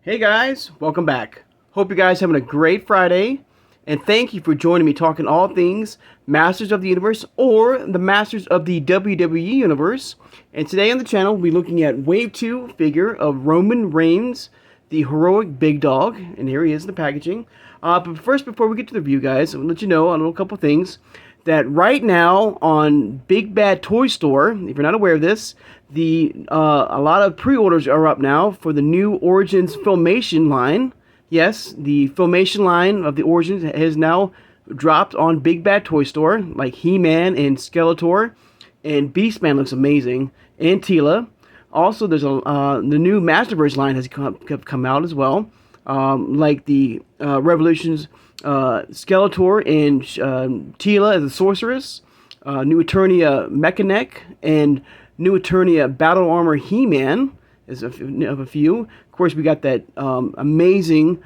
Hey guys, welcome back. Hope you guys having a great Friday, and thank you for joining me talking all things Masters of the Universe or the Masters of the WWE Universe. And today on the channel, we'll be looking at Wave 2 figure of Roman Reigns, the heroic big dog, and here he is in the packaging. But first, before we get to the review, guys, I'll let you know on a couple things. That right now on Big Bad Toy Store, if you're not aware of this, a lot of pre-orders are up now for the new Origins Filmation line. Yes, the Filmation line of the Origins has now dropped on Big Bad Toy Store, like He-Man and Skeletor, and Beastman looks amazing, and Teela. Also, there's the new Masterverse line has come out as well, like the Revolutions. Skeletor and Teela as a sorceress, New Eternia Mechanic, and New Eternia Battle Armor He-Man is of a few. Of course, we got that amazing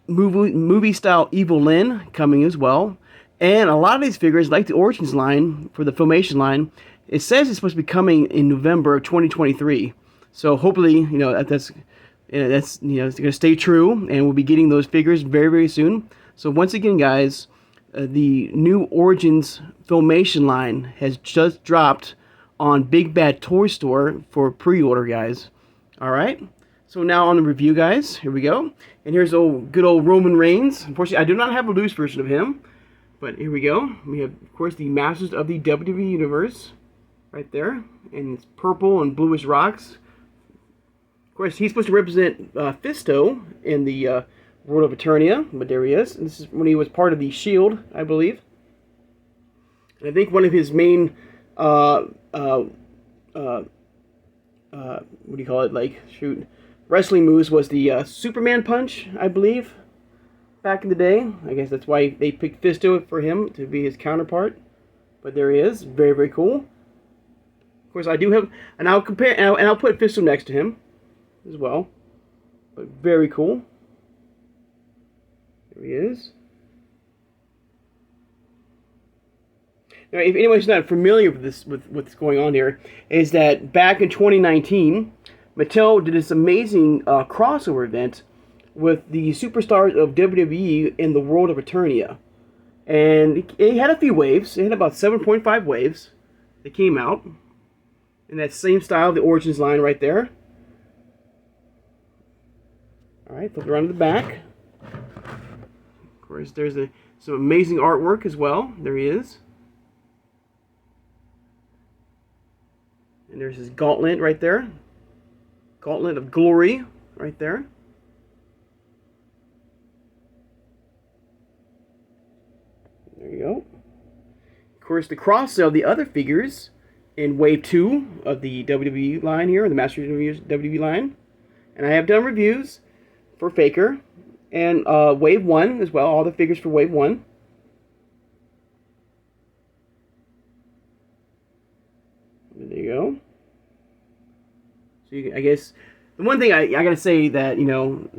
movie style Evil Lyn coming as well, and a lot of these figures, like the Origins line for the Filmation line, it says it's supposed to be coming in November of 2023. So hopefully, that's it's going to stay true, and we'll be getting those figures very, very soon. So once again, guys, the new Origins Filmation line has just dropped on Big Bad Toy Store for pre-order, guys. All right. So now on the review, guys. Here we go. And here's good old Roman Reigns. Unfortunately, I do not have a loose version of him, but here we go. We have, of course, the Masters of the WWE Universe right there, and it's purple and bluish rocks. Of course, he's supposed to represent FISTO in the World of Eternia, but there he is. And this is when he was part of the Shield, I believe. And I think one of his main, what do you call it? Wrestling moves was the Superman punch, I believe, back in the day. I guess that's why they picked FISTO for him to be his counterpart. But there he is, very, very cool. Of course, I do have, and I'll compare, and I'll put FISTO next to him as well. But very cool. There he is. Now, if anyone's not familiar with this, with what's going on here, is that back in 2019, Mattel did this amazing crossover event with the superstars of WWE in the World of Eternia, and it had a few waves. It had about 7.5 waves that came out in that same style, the Origins line right there. All right, flip it around to the back. Of course, there's some amazing artwork as well. There he is. And there's his gauntlet right there. Gauntlet of Glory right there. There you go. Of course, the cross-sell the other figures in Wave 2 of the WWE line here, the Masters of the WWE line. And I have done reviews for Faker. And Wave 1 as well, all the figures for Wave 1. There you go. So I guess the one thing I gotta say that,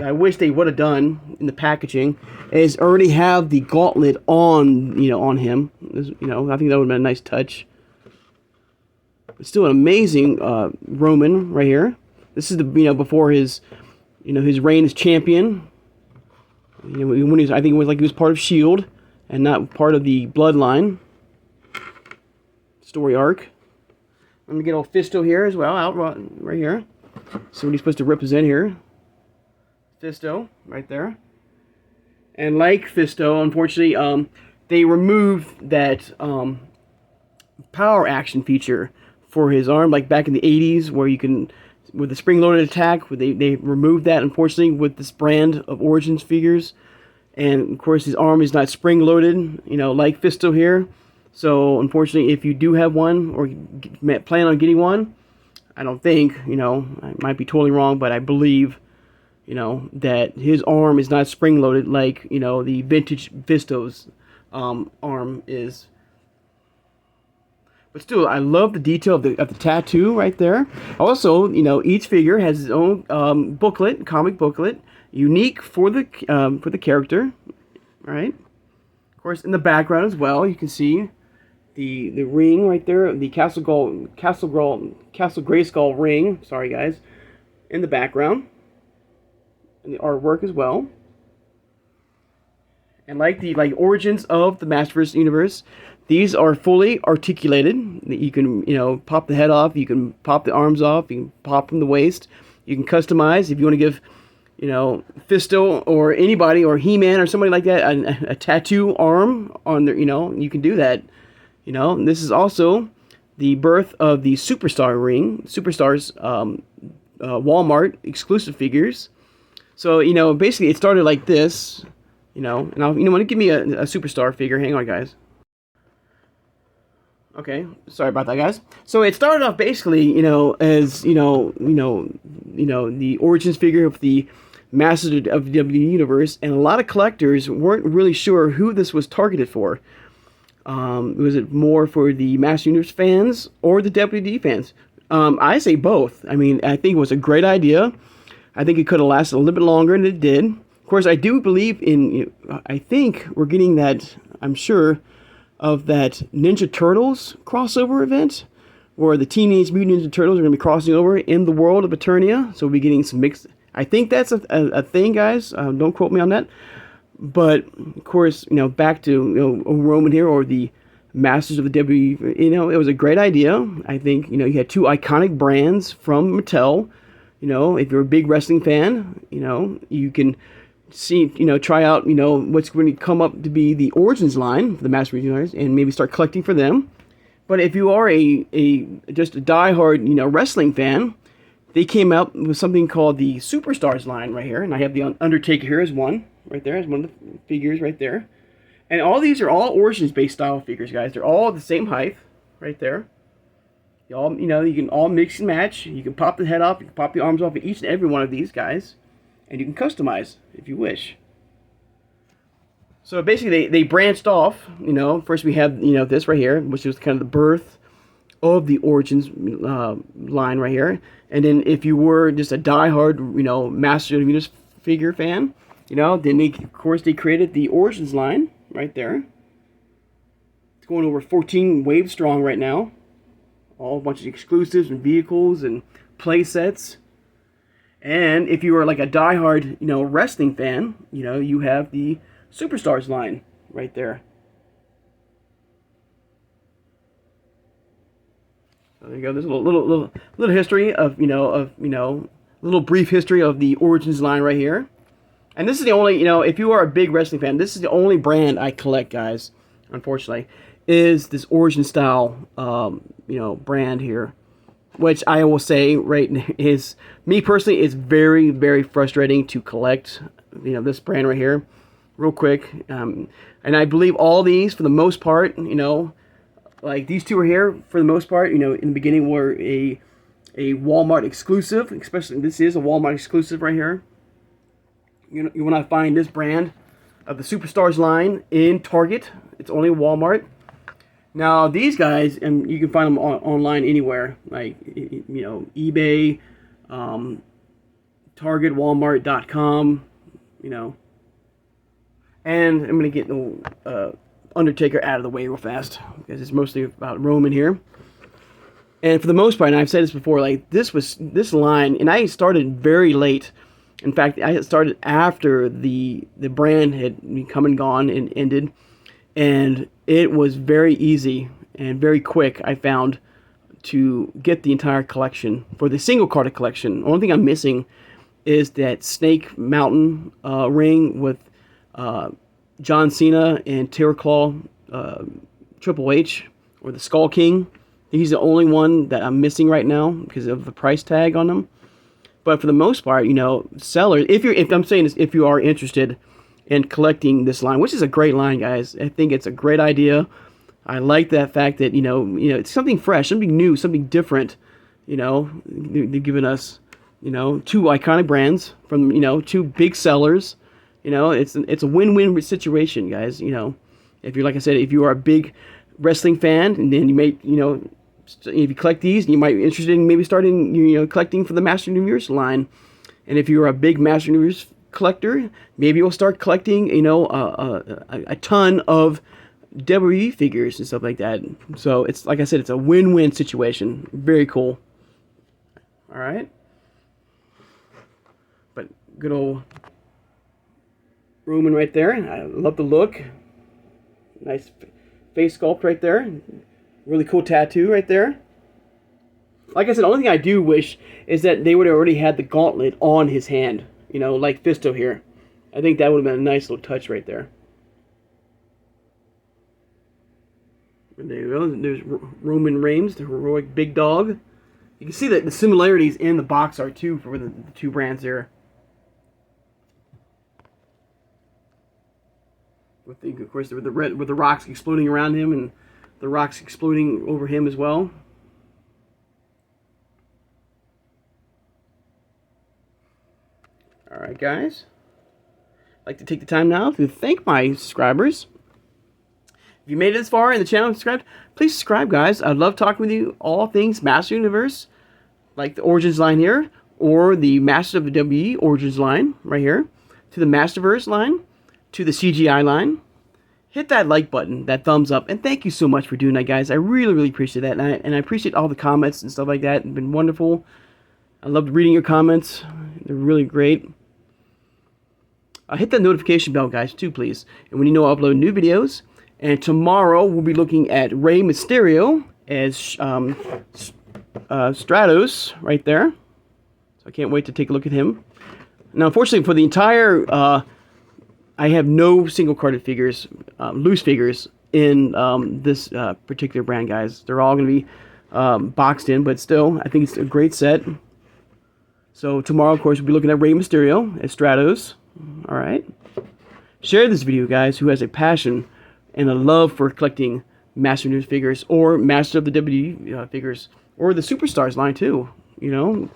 I wish they would have done in the packaging is already have the gauntlet on, on him. I think that would have been a nice touch. But still an amazing Roman right here. This is the, before his, his reign as champion. When I think it was like he was part of Shield and not part of the Bloodline story arc. I'm gonna get old FISTO here as well, out right here. See what he's supposed to represent here. FISTO right there. And like FISTO, unfortunately, they removed that power action feature for his arm, like back in the 80s, where you can, with the spring-loaded attack, they removed that, unfortunately, with this brand of Origins figures. And, of course, his arm is not spring-loaded, like FISTO here. So, unfortunately, if you do have one, or plan on getting one, I don't think, I might be totally wrong, but I believe, that his arm is not spring-loaded like, the vintage FISTO's arm is. But still, I love the detail of the tattoo right there. Also, each figure has its own comic booklet, unique for the character, right? Of course, in the background as well, you can see the ring right there, the Castle Grayskull ring. Sorry, guys, in the background. and the artwork as well. And like the origins of the Masterverse universe, these are fully articulated. You can pop the head off, you can pop the arms off, you can pop from the waist. You can customize if you want to give FISTO or anybody or He-Man or somebody like that a tattoo arm on their you can do that. And this is also the birth of the Superstars Walmart exclusive figures. So basically it started like this. And I'll, want to give me a Superstar figure. Hang on, guys. Okay, sorry about that, guys. So it started off basically, as the origins figure of the Masters of the WWE Universe, and a lot of collectors weren't really sure who this was targeted for. Was it more for the Master Universe fans or the WWE fans? I say both. I mean, I think it was a great idea. I think it could have lasted a little bit longer than it did. Of course, I do believe in, I think we're getting that, I'm sure, of that Ninja Turtles crossover event, where the Teenage Mutant Ninja Turtles are going to be crossing over in the world of Eternia. So we'll be getting some mixed, I think that's a thing, guys. Don't quote me on that. But, of course, back to Roman here, or the Masters of the WWE, it was a great idea. I think, you had two iconic brands from Mattel. If you're a big wrestling fan, you can see, try out, what's going to come up to be the Origins line for the Master Universe, and maybe start collecting for them. But if you are just a diehard, wrestling fan, they came out with something called the Superstars line right here, and I have the Undertaker here as one, right there, as one of the figures right there. And all these are all Origins-based style figures, guys. They're all the same height, right there. You can all mix and match. You can pop the head off, you can pop the arms off of each and every one of these guys. And you can customize if you wish. So basically, they branched off. First we have this right here, which is kind of the birth of the Origins line right here. And then if you were just a diehard Master of the Universe figure fan, then of course they created the Origins line right there. It's going over 14 waves strong right now. All a bunch of exclusives and vehicles and play sets. And if you are like a diehard, wrestling fan, you have the Superstars line right there. So there you go. There's a little history of, little brief history of the Origins line right here. And this is the only, if you are a big wrestling fan, this is the only brand I collect, guys. Unfortunately, is this Origin style, brand here. Which I will say, right, is, me personally, is very, very frustrating to collect, this brand right here, real quick. And I believe all these, for the most part, like these two are here, for the most part, in the beginning were a Walmart exclusive, especially, this is a Walmart exclusive right here. You will not find this brand of the Superstars line in Target. It's only Walmart. Now these guys, and you can find them online anywhere, like eBay, Target, Walmart.com, And I'm gonna get the Undertaker out of the way real fast because it's mostly about Roman here. And for the most part, and I've said this before, like this line, and I started very late. In fact, I started after the brand had come and gone and ended. And it was very easy and very quick, I found, to get the entire collection. For the single carded collection, the only thing I'm missing is that Snake Mountain ring with John Cena and Terror Claw, Triple H, or the Skull King. He's the only one that I'm missing right now because of the price tag on them. But for the most part, sellers, if you are interested and collecting this line, which is a great line, guys. I think it's a great idea. I like that fact that it's something fresh, something new, something different. They're giving us two iconic brands from two big sellers. It's a win-win situation, guys. If you're, like I said, if you are a big wrestling fan, and then you may if you collect these, you might be interested in maybe starting collecting for the Master Universe line. And if you're a big Master Universe collector, maybe you'll start collecting a ton of WWE figures and stuff like that. So it's, like I said, it's a win-win situation. Very cool. All right. But good old Roman right there. I love the look. Nice face sculpt right there. Really cool tattoo right there. Like I said, the only thing I do wish is that they would have already had the gauntlet on his hand. You know, like FISTO here. I think that would have been a nice little touch right there. And there you go. There's Roman Reigns, the heroic big dog. You can see that the similarities in the box art too for the two brands there. With the, of course, with the rocks exploding around him and the rocks exploding over him as well. All right, guys. I'd like to take the time now to thank my subscribers. If you made it this far in the channel and subscribed, please subscribe, guys. I love talking with you all things Master Universe, like the Origins line here, or the Masters of the WWE Origins line right here, to the Masterverse line, to the CGI line. Hit that like button, that thumbs up, and thank you so much for doing that, guys. I really, really appreciate that, and I appreciate all the comments and stuff like that. It's been wonderful. I loved reading your comments. They're really great. Hit that notification bell, guys, too, please. And when you know I upload new videos. And tomorrow we'll be looking at Rey Mysterio as Stratos right there. So I can't wait to take a look at him. Now, unfortunately, for the entire, I have no single carded figures, loose figures in this particular brand, guys. They're all going to be boxed in, but still, I think it's a great set. So tomorrow, of course, we'll be looking at Rey Mysterio as Stratos. All right. Share this video, guys, who has a passion and a love for collecting Master News figures or Master of the WWE figures or the Superstars line too, you know,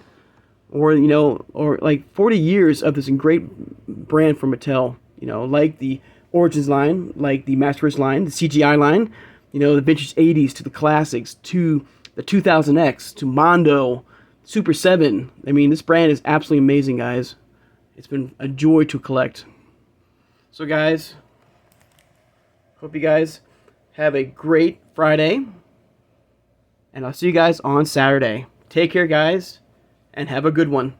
or like 40 years of this great brand from Mattel, you know, like the Origins line, like the Masterverse line, the CGI line, you know, the vintage 80s to the classics to the 2000X to Mondo, Super 7. I mean, this brand is absolutely amazing, guys. It's been a joy to collect. So, guys, hope you guys have a great Friday. And I'll see you guys on Saturday. Take care, guys, and have a good one.